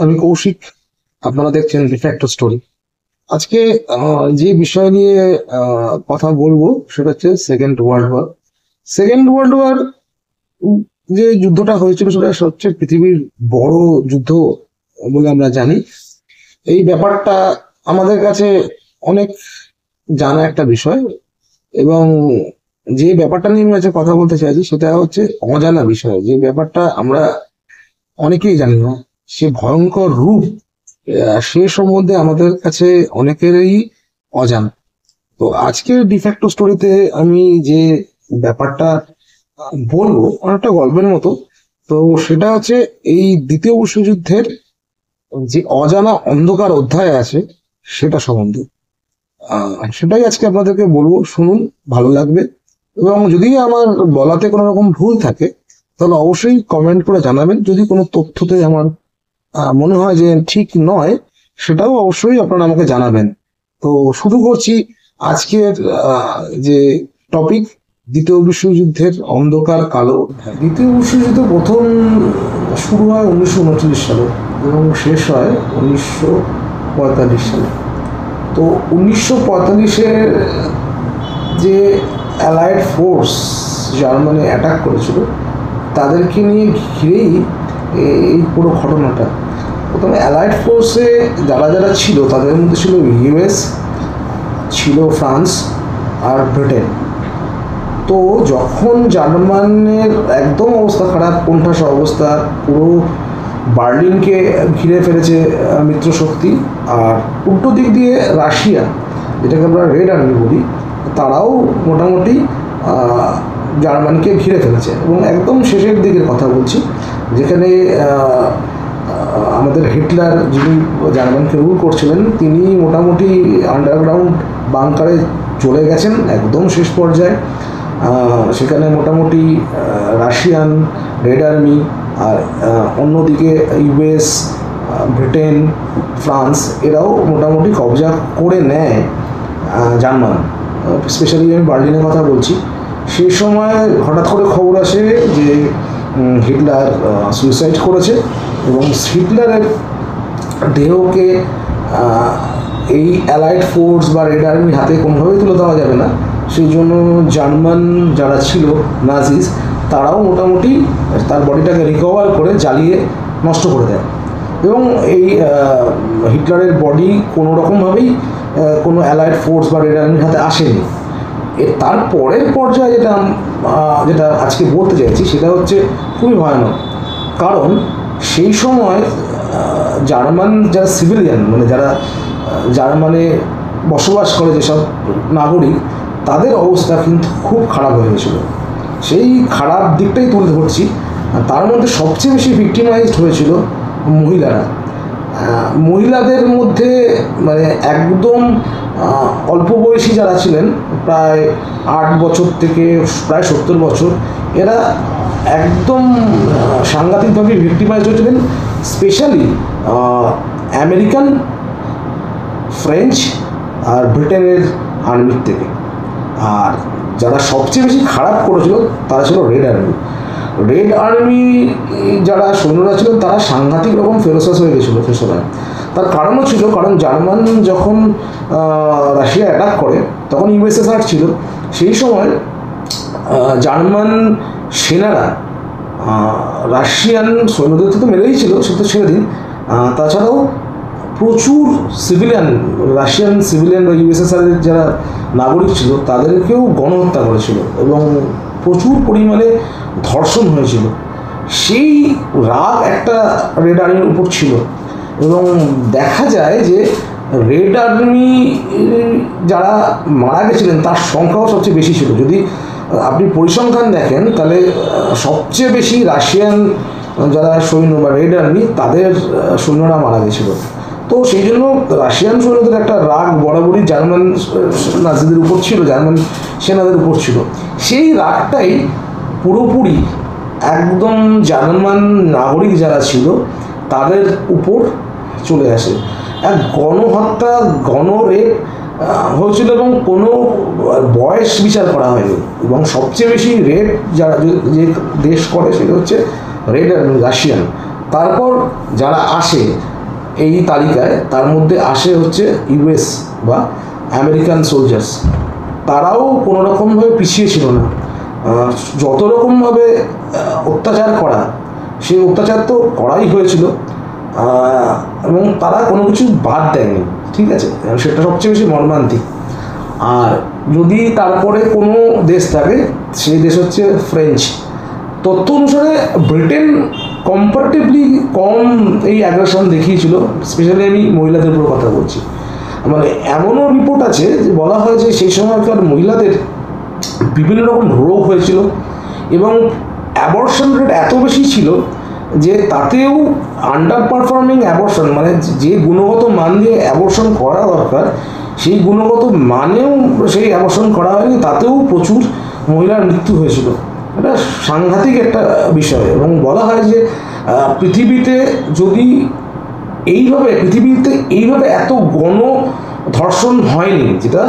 আমি কৌশিক, আপনারা দেখছেন ডিফ্যাক্টো স্টোরি। আজকে যে বিষয় নিয়ে কথা বলবো সেটা হচ্ছে second world war. Second world war যে যুদ্ধটা হয়েছিল সেটা হচ্ছে পৃথিবীর বড় যুদ্ধ বলে আমরা জানি। এই ব্যাপারটা আমাদের কাছে অনেক জানা একটা বিষয়, এবং যে ব্যাপারটা নিয়ে আমি আজকে কথা বলতে চাইছি সেটা হচ্ছে অজানা বিষয়। যে ব্যাপারটা আমরা অনেকেই জানি না, সে ভয়ঙ্কর রূপ সে সম্বন্ধে আমাদের কাছে অনেকেরই অজানা। তো আজকের ডিফ্যাক্টো স্টোরিতে আমি যে ব্যাপারটা বলবো অনেকটা গল্পের মতো। তো সেটা হচ্ছে এই দ্বিতীয় বিশ্বযুদ্ধের যে অজানা অন্ধকার অধ্যায় আছে সেটা সম্বন্ধে। সেটাই আজকে আপনাদেরকে বলবো, শুনুন, ভালো লাগবে। এবং যদি আমার বলাতে কোনো রকম ভুল থাকে তাহলে অবশ্যই কমেন্ট করে জানাবেন। যদি কোনো তথ্যতে আমার মনে হয় যে ঠিক নয়, সেটাও অবশ্যই আপনারা আমাকে জানাবেন। তো শুরু করছি আজকের যে টপিক, দ্বিতীয় বিশ্বযুদ্ধের অন্ধকার কালো অধ্যায়। দ্বিতীয় বিশ্বযুদ্ধ প্রথম শুরু হয় 1939 সালে এবং শেষ হয় 1945 সালে। তো 1945-এর যে অ্যালাইড ফোর্স জার্মানি অ্যাটাক করেছিল তাদেরকে নিয়ে ঘিরেই এই পুরো ঘটনাটা। প্রথমে অ্যালাইড ফোর্সে যারা যারা ছিল তাদের মধ্যে ছিল ইউএস, ছিল ফ্রান্স আর ব্রিটেন। তো যখন জার্মানের একদম অবস্থা খারাপ, কোণঠাসা অবস্থা, পুরো বার্লিনকে ঘিরে ফেলেছে মিত্রশক্তি, আর উল্টো দিক দিয়ে রাশিয়া, যেটাকে আমরা রেড আর্মি বলি, তারাও মোটামুটি জার্মানিকে ঘিরে ফেলেছে। এবং একদম শেষের দিকের কথা বলছি, যেখানে আমাদের হিটলার, যিনি জার্মানকে রুল করছিলেন, তিনি মোটামুটি আন্ডারগ্রাউন্ড বাংকারে চলে গেছেন একদম শেষ পর্যায়ে। সেখানে মোটামুটি রাশিয়ান রেড আর্মি আর অন্যদিকে ইউএস, ব্রিটেন, ফ্রান্স, এরাও মোটামুটি কবজা করে নেয় জার্মান। স্পেশালি আমি বার্লিনের কথা বলছি। সেই সময় হঠাৎ করে খবর আসে যে হিটলার সুইসাইড করেছে, এবং হিটলারের দেহকে এই অ্যালাইড ফোর্স বা রেড আর্মির হাতে কোনোভাবেই তুলে দেওয়া যাবে না। সেই জন্য জার্মান যারা ছিল নাজিস, তারাও মোটামুটি তার বডিটাকে রিকভার করে জ্বালিয়ে নষ্ট করে দেয়। এবং এই হিটলারের বডি কোনো রকমভাবেই কোনো অ্যালাইড ফোর্স বা রেড আর্মির হাতে আসেনি। তার পরের পর্যায়ে যেটা আজকে বলতে চাইছি সেটা হচ্ছে খুবই ভয়ানক। কারণ সেই সময় জার্মান যারা সিভিলিয়ান, মানে যারা জার্মানে বসবাস করে যেসব নাগরিক, তাদের অবস্থা কিন্তু খুব খারাপ হয়ে গেছিল। সেই খারাপ দিকটাই তুলে ধরছি। তার মধ্যে সবচেয়ে বেশি ভিক্টিমাইজড হয়েছিল মহিলারা। মহিলাদের মধ্যে মানে একদম অল্প বয়সী যারা ছিলেন, প্রায় 8 বছর থেকে প্রায় 70 বছর, এরা একদম সাংঘাতিকভাবে ভিক্টিমাইজ হয়েছিলেন, স্পেশালি আমেরিকান, ফ্রেঞ্চ আর ব্রিটেনের আর্মির থেকে। আর যারা সবচেয়ে বেশি খারাপ করেছিল তারা ছিল রেড আর্মি। রেড আর্মি যারা সৈন্যরা ছিলেন তারা সাংঘাতিক রকম ফেরোসাস হয়ে গেছিলো সে সময়। তার কারণও ছিল, কারণ জার্মান যখন রাশিয়া অ্যাটাক করে তখন ইউএসএসআর ছিল। সেই সময় জার্মান সেনারা রাশিয়ান সৈন্যদের তো মেরেই ছিল, সে তো ছেড়ে দিন, তাছাড়াও প্রচুর সিভিলিয়ান, রাশিয়ান সিভিলিয়ান বা ইউএসএসআরের যারা নাগরিক ছিল তাদেরকেও গণহত্যা করেছিল, এবং প্রচুর পরিমাণে ধর্ষণ হয়েছিল। সেই রাগ একটা রেড আর্মির উপর ছিল, এবং দেখা যায় যে রেড আর্মি যারা মারা গেছিলেন তার সংখ্যাও সবচেয়ে বেশি ছিল। যদি আপনি পরিসংখ্যান দেখেন তাহলে সবচেয়ে বেশি রাশিয়ান যারা সৈন্য বা রেড আর্মি, তাদের সৈন্যরা মারা গেছিল। তো সেই জন্য রাশিয়ান সৈন্যদের একটা রাগ বরাবরই জার্মান নাজিদের উপর ছিল, জার্মান সেনাদের উপর ছিল। সেই রাগটাই পুরোপুরি একদম জার্মান নাগরিক যারা ছিল তাদের উপর চলে আসে। এক গণহত্যা, গণরেপ হয়েছিল, এবং কোনো বয়স বিচার করা হয়নি। এবং সবচেয়ে বেশি রেপ যারা যে দেশ করে সেটা হচ্ছে রেড আর্মি, রাশিয়ান। তারপর যারা আসে এই তালিকায়, তার মধ্যে আসে হচ্ছে ইউএস বা আমেরিকান সোলজার্স। তারাও কোনো রকমভাবে পিছিয়ে ছিল না। যত রকমভাবে অত্যাচার করা, সেই অত্যাচার তো করাই হয়েছিল, এবং তারা কোনো কিছু বাদ দেয়নি, ঠিক আছে, সেটা সবচেয়ে বেশি মর্মান্তিক। আর যদি তারপরে কোনো দেশ থাকে, সেই দেশ হচ্ছে ফ্রেঞ্চ। তথ্য অনুসারে ব্রিটেন কম্পারেটিভলি কম এই অ্যাগ্রেশন দেখিয়েছিল, স্পেশালি আমি মহিলাদের উপর কথা বলছি। মানে এমনও রিপোর্ট আছে যে বলা হয় যে সেই সময়কার মহিলাদের বিভিন্ন রকম রোগ হয়েছিল, এবং অ্যাবর্শন রেট এত বেশি ছিল যে তাতেও আন্ডার পারফর্মিং অ্যাবর্শন, মানে যে গুণগত মান দিয়ে অ্যাবর্শন করা দরকার সেই গুণগত মানেও সেই অ্যাবর্শন করা হয়নি, তাতেও প্রচুর মহিলার মৃত্যু হয়েছিল। এটা সাংঘাতিক একটা বিষয়। এবং বলা হয় যে পৃথিবীতে এইভাবে এত ধর্ষণ হয়নি, যেটা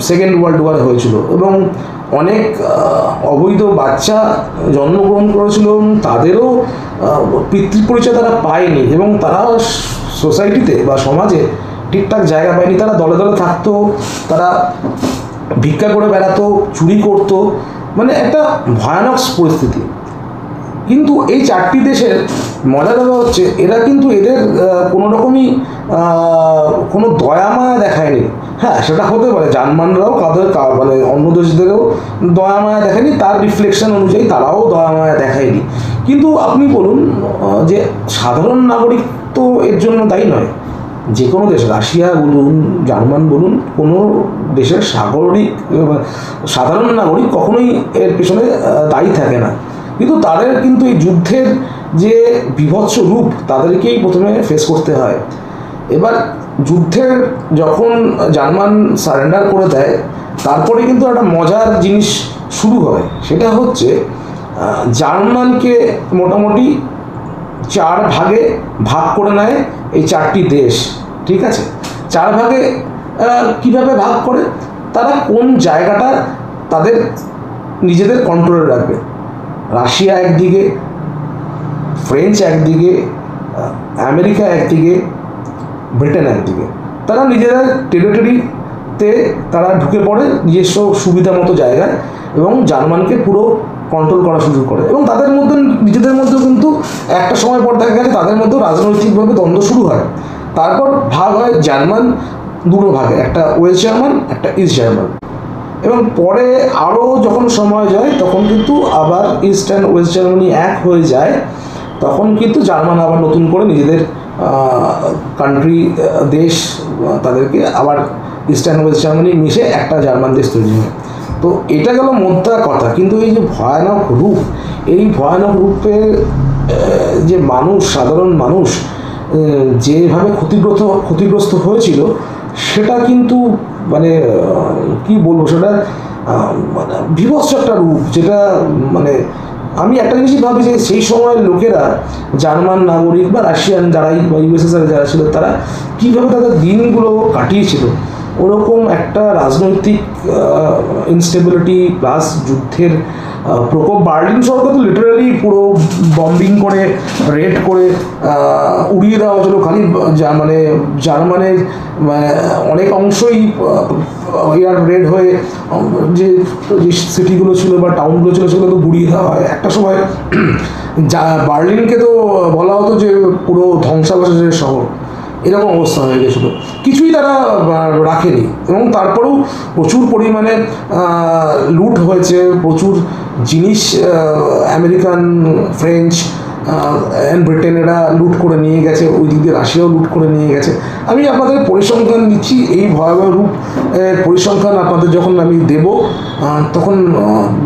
সেকেন্ড ওয়ার্ল্ড ওয়ার হয়েছিল। এবং অনেক অবৈধ বাচ্চা জন্মগ্রহণ করেছিল, তাদেরও পিতৃপরিচয় তারা পায়নি, এবং তারা সোসাইটিতে বা সমাজে ঠিকঠাক জায়গা পায়নি। তারা দলে দলে থাকতো, তারা ভিক্ষা করে বেড়াতো, চুরি করতো, মানে একটা ভয়ানক পরিস্থিতি। কিন্তু এই চারটি দেশের মজা দেখা হচ্ছে এরা কিন্তু এদের কোনো রকমই কোনো দয়া মায়া দেখায়নি। হ্যাঁ, সেটা হতে পারে জার্মানরাও মানে অন্য দেশদেরও দয়া মায়া দেখায়নি, তার রিফ্লেকশন অনুযায়ী তারাও দয়া মায়া দেখায়নি। কিন্তু আপনি বলুন যে সাধারণ নাগরিক তো এর জন্য দায়ী নয়। যে কোনো দেশ, রাশিয়া বলুন, জার্মান বলুন, কোনো দেশের সাধারণ নাগরিক কখনোই এর পেছনে দায়ী থাকে না। কিন্তু তাদের কিন্তু এই যুদ্ধের যে বীভৎস রূপ তাদেরকেই প্রথমে ফেস করতে হয়। এবার যুদ্ধের যখন জার্মান সারেন্ডার করে দেয়, তারপরে কিন্তু একটা মজার জিনিস শুরু হয়। সেটা হচ্ছে জার্মানকে মোটামুটি 4 ভাগে ভাগ করে নেয় এই 4টি দেশ, ঠিক আছে। 4 ভাগে কিভাবে ভাগ করে, তারা কোন জায়গাটা তাদের নিজেদের কন্ট্রোলে রাখবে। রাশিয়া একদিকে, ফ্রেঞ্চ একদিকে, আমেরিকা একদিকে, ব্রিটেন একদিকে। তারা নিজেদের টেরিটরিতে তারা ঢুকে পড়ে নিজস্ব সুবিধা মতো জায়গায়, এবং জার্মানকে পুরো কন্ট্রোল করা শুরু করে। এবং তাদের মধ্যে নিজেদের মধ্যেও কিন্তু একটা সময় পর দেখা গেছে তাদের মধ্যেও রাজনৈতিকভাবে দ্বন্দ্ব শুরু হয়। তারপর ভাগ হয় জার্মান দুটো ভাগে, একটা ওয়েস্ট জার্মান, একটা ইস্ট জার্মান। এবং পরে আরও যখন সময় যায় তখন কিন্তু আবার ইস্ট অ্যান্ড ওয়েস্ট জার্মানি এক হয়ে যায়। তখন কিন্তু জার্মান আবার নতুন করে নিজেদের কান্ট্রি দেশ তাদেরকে আবার ইস্ট অ্যান্ড ওয়েস্ট জার্মানি মিশে একটা জার্মান দেশ তৈরি হয়। তো এটা গেল মোদ্দা কথা। কিন্তু এই যে ভয়ানক রূপ, এই ভয়ানক রূপে যে মানুষ, সাধারণ মানুষ যেভাবে ক্ষতিগ্রস্ত হয়েছিল, সেটা কিন্তু মানে কি বলবো, সেটা মানে বিভৎস একটা রূপ। যেটা মানে আমি একটা জিনিসই ভাবি যে সেই সময়ের লোকেরা, জার্মান নাগরিক বা রাশিয়ান যারাই বা ইউএসএসআর যারা ছিল, তারা কীভাবে তাদের দিনগুলো কাটিয়েছিল। ওরকম একটা রাজনৈতিক ইনস্টেবিলিটি প্লাস যুদ্ধের প্রকোপ, বার্লিন শহরকে তো লিটারালি পুরো বম্বিং করে, রেড করে উড়িয়ে দেওয়া হয়েছিল। খালি মানে জার্মানের অনেক অংশই এয়ার রেড হয়ে যে সিটিগুলো ছিল বা টাউনগুলো ছিল সেগুলো তো গুড়িয়ে দেওয়া হয়। একটা সময় বার্লিনকে তো বলা হতো যে পুরো ধ্বংসাবশেষের শহর, এরকম অবস্থা হয়ে গেছিলো। কিছুই তারা রাখেনি। এবং তারপরেও প্রচুর পরিমাণে লুট হয়েছে, প্রচুর জিনিস আমেরিকান, ফ্রেঞ্চ অ্যান্ড ব্রিটেনেরা লুট করে নিয়ে গেছে, ওই দিক দিয়ে রাশিয়াও লুট করে নিয়ে গেছে। আমি আপনাদের পরিসংখ্যান দিচ্ছি, এই ভয়াবহ রূপ পরিসংখ্যান আপনাদের যখন আমি দেব তখন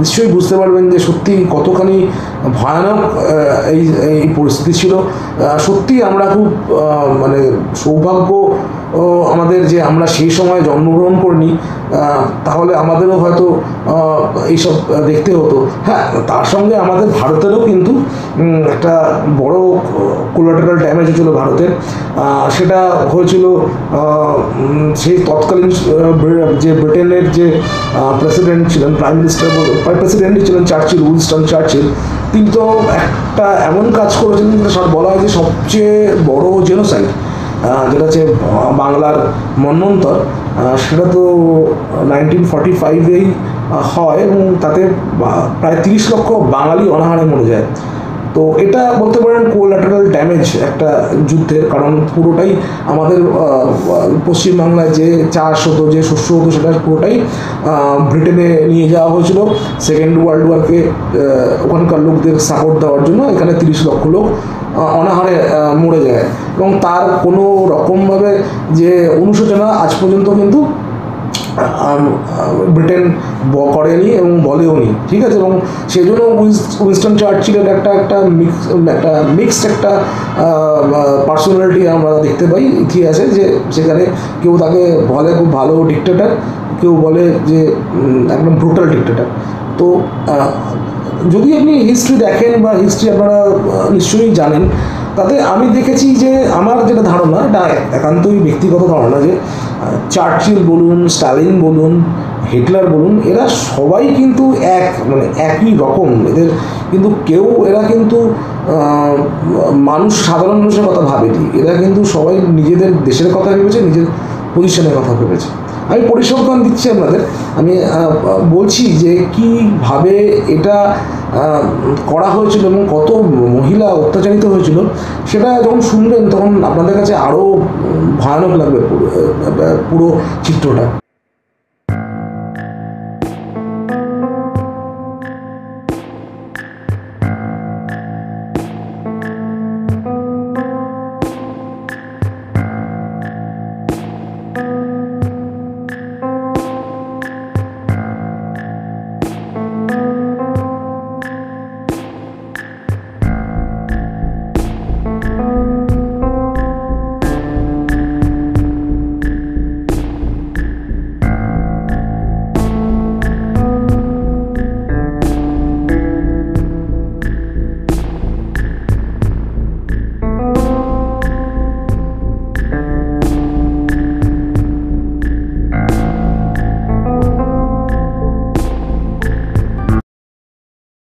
নিশ্চয়ই বুঝতে পারবেন যে সত্যি কতখানি ভয়ানক এই পরিস্থিতি ছিল। সত্যি আমরা খুব মানে সৌভাগ্য আমাদের যে আমরা সেই সময় জন্মগ্রহণ করিনি, তাহলে আমাদেরও হয়তো এইসব দেখতে হতো। হ্যাঁ, তার সঙ্গে আমাদের ভারতেরও কিন্তু একটা বড় কোলাটেরাল ড্যামেজ হয়েছিল ভারতের। সেটা হয়েছিল সেই তৎকালীন যে ব্রিটেনের যে প্রেসিডেন্ট ছিলেন, প্রাইম মিনিস্টার প্রেসিডেন্টই ছিলেন চার্চিল, উইনস্টন চার্চিল। তিনি তো একটা এমন কাজ করেছেন যেটা বলা হয় যে সবচেয়ে বড় জেনোসাইড, যেটা হচ্ছে বাংলার মন্বন্তর, সেটা তো 1945-এই হয় এবং তাতে প্রায় 30 লক্ষ বাঙালি অনাহারে মরে যায়। তো এটা বলতে পারেন কোলাটারাল ড্যামেজ একটা যুদ্ধের, কারণ পুরোটাই আমাদের পশ্চিমবাংলায় যে চাষ হতো, যে শস্য হতো, সেটা পুরোটাই ব্রিটেনে নিয়ে যাওয়া হয়েছিল সেকেন্ড ওয়ার্ল্ড ওয়ারকে ওখানকার লোকদের সাপোর্ট দেওয়ার জন্য। এখানে 30 লক্ষ লোক অনাহারে মরে যায় এবং তার কোনো রকমভাবে যে অনুশোচনা আজ পর্যন্ত কিন্তু ব্রিটেন করেনি এবং বলেওনি, ঠিক আছে। এবং সেই জন্য উইনস্টন চার্চিলের একটা মিক্সড একটা পার্সোনালিটি আমরা দেখতে পাই ইতিহাসে, যে সেখানে কেউ তাকে বলে খুব ভালো ডিক্টেটর, কেউ বলে যে একদম ব্রুটাল ডিক্টেটর। তো যদি আপনি হিস্ট্রি দেখেন বা হিস্ট্রি আপনারা নিশ্চয়ই জানেন, তাতে আমি দেখেছি যে আমার যেটা ধারণা, এটা একান্তই ব্যক্তিগত ধারণা, যে চার্চিল বলুন, স্টালিন বলুন, হিটলার বলুন, এরা সবাই কিন্তু একই রকম। এদের কিন্তু এরা কিন্তু সাধারণ মানুষের কথা ভাবেনি, এরা কিন্তু সবাই নিজেদের দেশের কথা ভেবেছে, নিজের পজিশনের কথা ভেবেছে। আমি পরিসংখ্যান দিচ্ছি আপনাদের, আমি বলছি যে কীভাবে এটা করা হয়েছিল এবং কত মহিলা অত্যাচারিত হয়েছিল, সেটা যখন শুনবেন তখন আপনাদের কাছে আরও ভয়ানক লাগবে পুরো চিত্রটা।